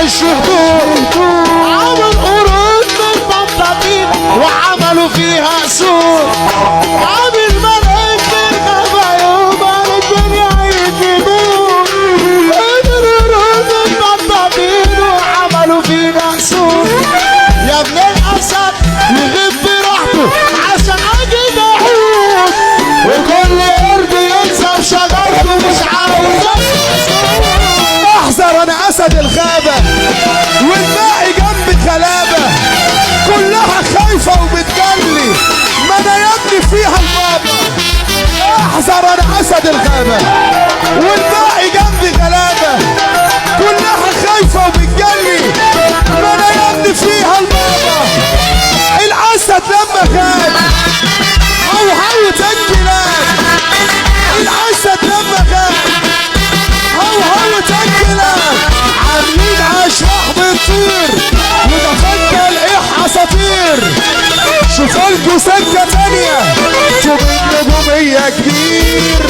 وش هدوء، عمل قرود من بطاطين وعملوا فيها سوق، عامل ملاك من غبايوم على الدنيا يجيبوه، قرود من بطاطين وعملوا فيها سوق. يا ابن الاسد يغيب براحته عشان اجي اعود، وكل قرد ينسى شجرته مش عاوز. احذر انا اسد الغابه والباقي جنبي غلابه، كلها خايفه وبتجلي، ما انا يا ابني فيها البابا. احذر انا اسد الغابه والباقي جنبي غلابه، كلها خايفه وبتجلي، ما انا يا ابني فيها البابا. الاسد لما غاب هوهوت الكلاب، الاسد لما غاب هوهوت الكلاب، عاملين اشباح بتطير ودخلنا الايه حصافير. شوفوا لكوا سكه تانيه، شوف النجوميه كبير.